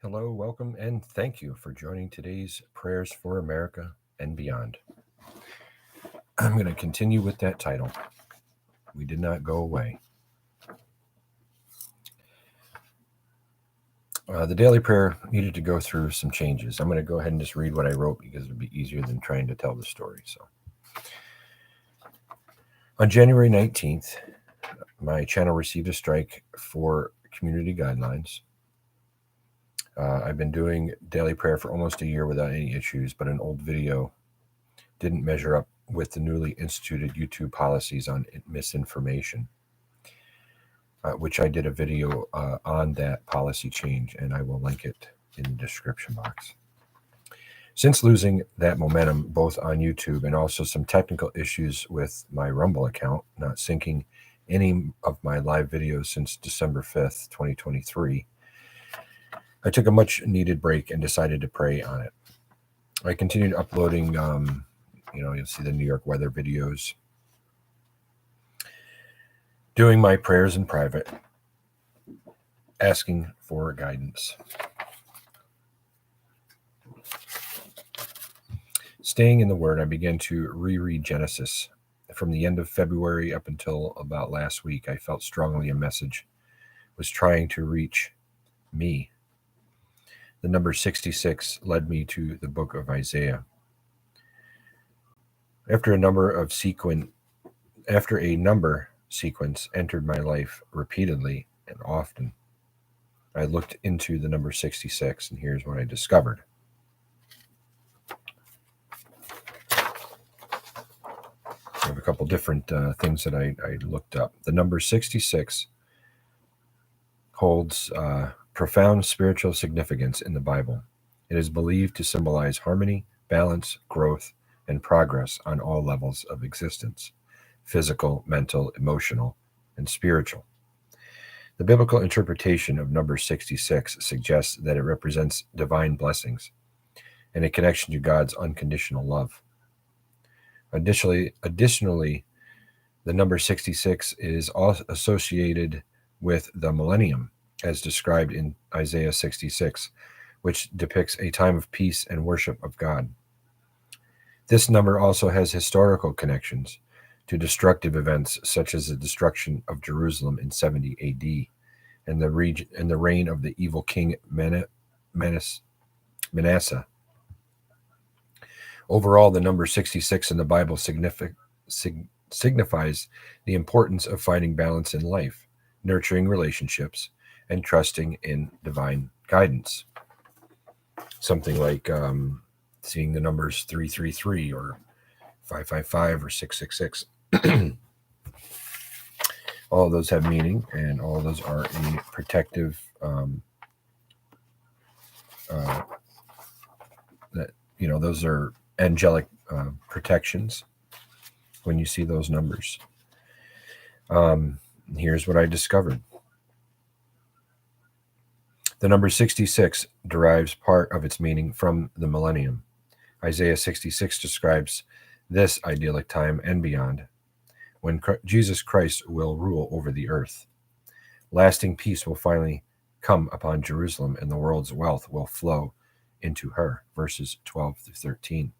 Hello, welcome, and thank you for joining today's Prayers for America and Beyond. I'm going to continue with that title. We did not go away. The daily prayer needed to go through some changes. I'm going to go ahead and just read what I wrote because it'll be easier than trying to tell the story. So, on January 19th, my channel received a strike for community guidelines. I've been doing daily prayer for almost a year without any issues, but an old video didn't measure up with the newly instituted YouTube policies on misinformation, which I did a video on that policy change, and I will link it in the description box. Since losing that momentum both on YouTube and also some technical issues with my Rumble account, not syncing any of my live videos since December 5th, 2023, I took a much needed break and decided to pray on it. I continued uploading, you'll see the New York weather videos, doing my prayers in private, asking for guidance. Staying in the Word, I began to reread Genesis. From the end of February up until about last week, I felt strongly a message was trying to reach me. The number 66 led me to the book of Isaiah. After a number sequence entered my life repeatedly and often, I looked into the number 66, and here's what I discovered. I have a couple different things that I looked up. The number 66 holds profound spiritual significance in the Bible. It is believed to symbolize harmony, balance, growth, and progress on all levels of existence: physical, mental, emotional, and spiritual. The biblical interpretation of number 66 suggests that it represents divine blessings and a connection to God's unconditional love. Additionally, the number 66 is also associated with the millennium, as described in Isaiah 66, which depicts a time of peace and worship of God. This number also has historical connections to destructive events such as the destruction of Jerusalem in 70 AD and the reign of the evil king Manasseh. Overall, the number 66 in the Bible signifies the importance of finding balance in life, nurturing relationships, and trusting in divine guidance. Something like seeing the numbers 333 or 555 or 666. All of those have meaning, and all of those are a protective those are angelic protections when you see those numbers. Here's what I discovered. The number 66 derives part of its meaning from the millennium. Isaiah 66 describes this idyllic time and beyond, when Jesus Christ will rule over the earth. Lasting peace will finally come upon Jerusalem, and the world's wealth will flow into her, verses 12 through 13.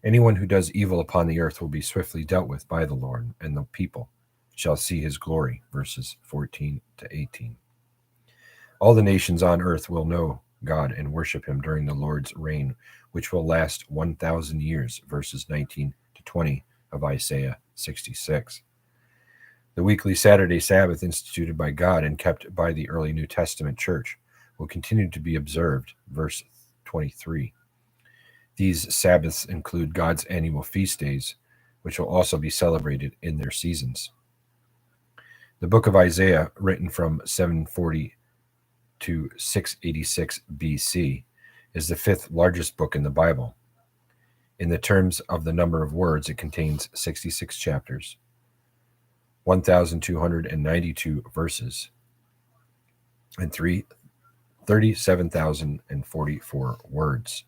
Anyone who does evil upon the earth will be swiftly dealt with by the Lord, and the people shall see his glory, verses 14 to 18. All the nations on earth will know God and worship him during the Lord's reign, which will last 1,000 years, verses 19 to 20 of Isaiah 66. The weekly Saturday Sabbath instituted by God and kept by the early New Testament church will continue to be observed, verse 23. These Sabbaths include God's annual feast days, which will also be celebrated in their seasons. The book of Isaiah, written from 740 to 686 BC, is the fifth largest book in the Bible. In the terms of the number of words, it contains 66 chapters, 1,292 verses, and 37,044 words.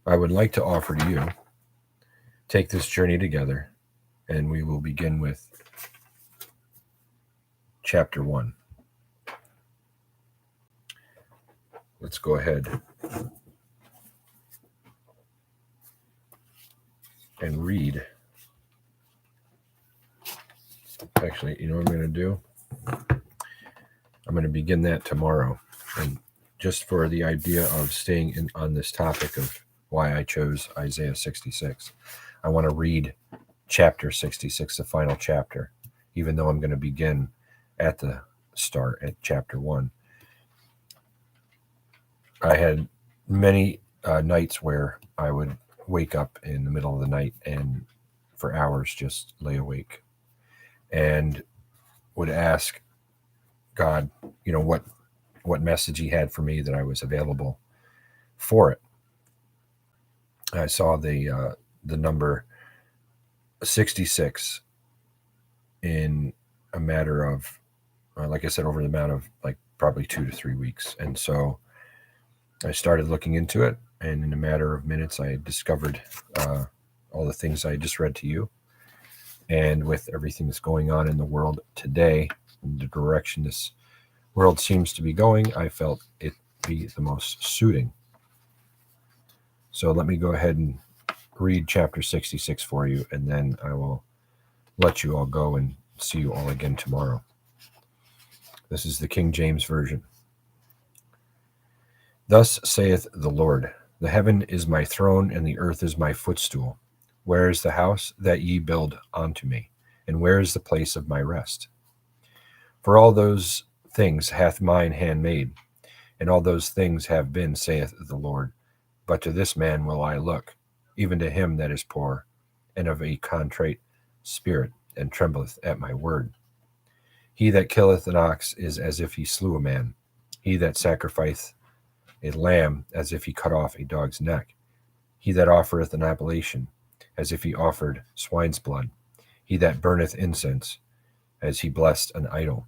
I would like to offer to you, take this journey together and we will begin with chapter 1. Let's go ahead and read. Actually, you know what I'm going to do? I'm going to begin that tomorrow. And just for the idea of staying on this topic of why I chose Isaiah 66, I want to read chapter 66, the final chapter, even though I'm going to begin at the start at chapter 1. I had many nights where I would wake up in the middle of the night and for hours just lay awake and would ask God, what message he had for me, that I was available for it. I saw the number 66 in a matter of, like I said, over the amount of like probably 2 to 3 weeks. And so I started looking into it, and in a matter of minutes, I discovered all the things I just read to you. And with everything that's going on in the world today, and the direction this world seems to be going, I felt it be the most suiting. So let me go ahead and read chapter 66 for you, and then I will let you all go and see you all again tomorrow. This is the King James Version. Thus saith the Lord, the heaven is my throne, and the earth is my footstool. Where is the house that ye build unto me? And where is the place of my rest? For all those things hath mine hand made, and all those things have been, saith the Lord. But to this man will I look, even to him that is poor, and of a contrite spirit, and trembleth at my word. He that killeth an ox is as if he slew a man. He that sacrificeth a lamb, as if he cut off a dog's neck. He that offereth an oblation, as if he offered swine's blood. He that burneth incense, as he blessed an idol.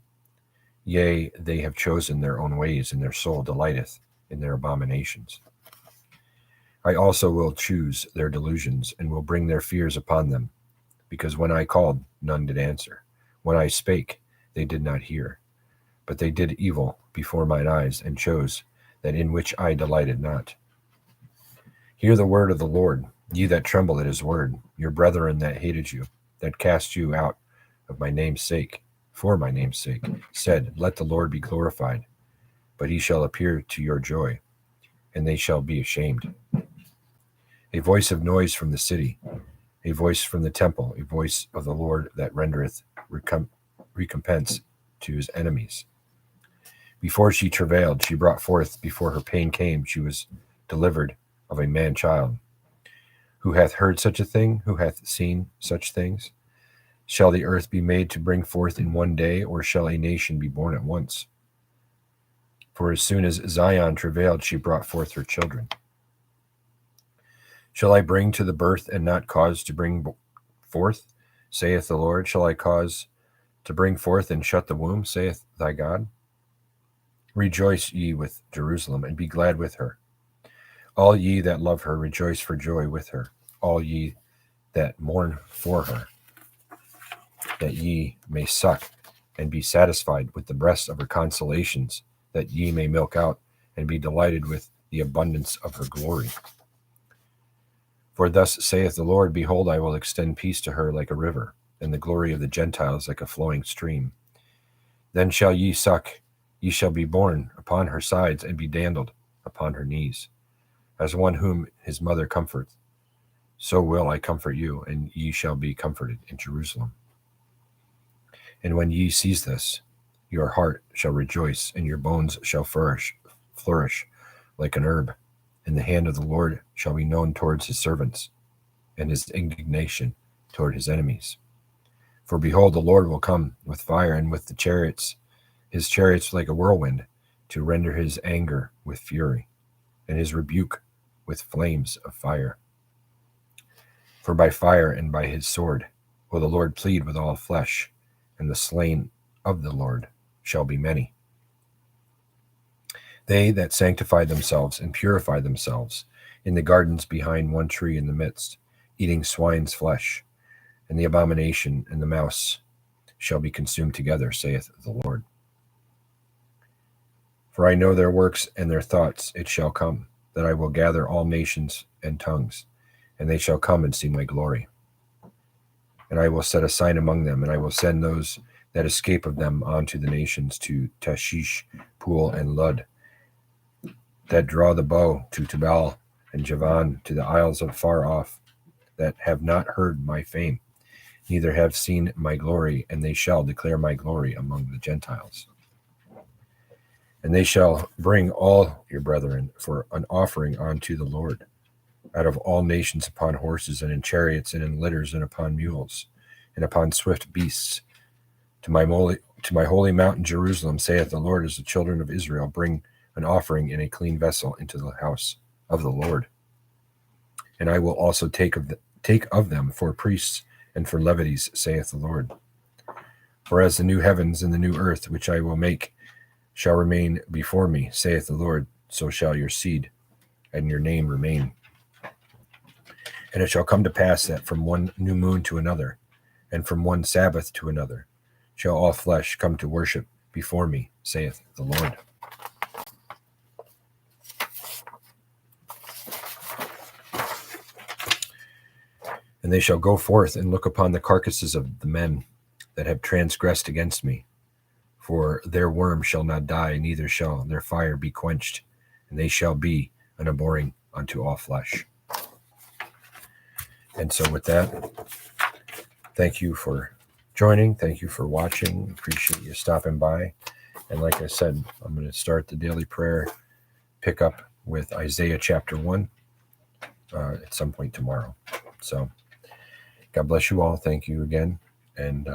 Yea, they have chosen their own ways, and their soul delighteth in their abominations. I also will choose their delusions, and will bring their fears upon them. Because when I called, none did answer. When I spake, they did not hear. But they did evil before mine eyes, and chose that in which I delighted not. Hear the word of the Lord, ye that tremble at his word, your brethren that hated you, that cast you out of my name's sake, for my name's sake, said, let the Lord be glorified. But he shall appear to your joy, and they shall be ashamed. A voice of noise from the city, a voice from the temple, a voice of the Lord that rendereth recompense to his enemies. Before she travailed, she brought forth; before her pain came, she was delivered of a man child. Who hath heard such a thing? Who hath seen such things? Shall the earth be made to bring forth in one day, or shall a nation be born at once? For as soon as Zion travailed, she brought forth her children. Shall I bring to the birth, and not cause to bring forth, saith the Lord? Shall I cause to bring forth, and shut the womb, saith thy God? Rejoice ye with Jerusalem, and be glad with her. All ye that love her, rejoice for joy with her. All ye that mourn for her, that ye may suck and be satisfied with the breasts of her consolations, that ye may milk out and be delighted with the abundance of her glory. For thus saith the Lord, behold, I will extend peace to her like a river, and the glory of the Gentiles like a flowing stream. Then shall ye suck, ye shall be borne upon her sides, and be dandled upon her knees. As one whom his mother comforteth, so will I comfort you, and ye shall be comforted in Jerusalem. And when ye sees this, your heart shall rejoice, and your bones shall flourish like an herb. And the hand of the Lord shall be known towards his servants, and his indignation toward his enemies. For behold, the Lord will come with fire, and with the chariots, his chariots like a whirlwind, to render his anger with fury, and his rebuke with flames of fire. For by fire and by his sword will the Lord plead with all flesh, and the slain of the Lord shall be many. They that sanctify themselves and purify themselves in the gardens behind one tree in the midst, eating swine's flesh, and the abomination and the mouse shall be consumed together, saith the Lord. For I know their works and their thoughts. It shall come, that I will gather all nations and tongues, and they shall come and see my glory. And I will set a sign among them, and I will send those that escape of them unto the nations, to Tashish, Pool, and Lud, that draw the bow, to Tubal and Javan, to the isles of far off, that have not heard my fame, neither have seen my glory, and they shall declare my glory among the Gentiles. And they shall bring all your brethren for an offering unto the Lord, out of all nations, upon horses, and in chariots, and in litters, and upon mules, and upon swift beasts, to my holy mountain Jerusalem, saith the Lord, as the children of Israel bring an offering in a clean vessel into the house of the Lord. And I will also take of them for priests and for levities, saith the Lord. For as the new heavens and the new earth, which I will make, shall remain before me, saith the Lord, so shall your seed and your name remain. And it shall come to pass that from one new moon to another, and from one Sabbath to another, shall all flesh come to worship before me, saith the Lord. And they shall go forth and look upon the carcasses of the men that have transgressed against me. For their worm shall not die, neither shall their fire be quenched, and they shall be an abhorring unto all flesh. And so with that, thank you for joining. Thank you for watching. Appreciate you stopping by. And like I said, I'm going to start the daily prayer, pick up with Isaiah chapter 1 at some point tomorrow. So God bless you all. Thank you again. And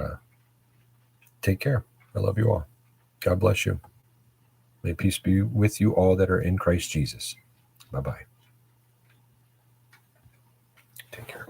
take care. I love you all. God bless you. May peace be with you all that are in Christ Jesus. Bye-bye. Take care.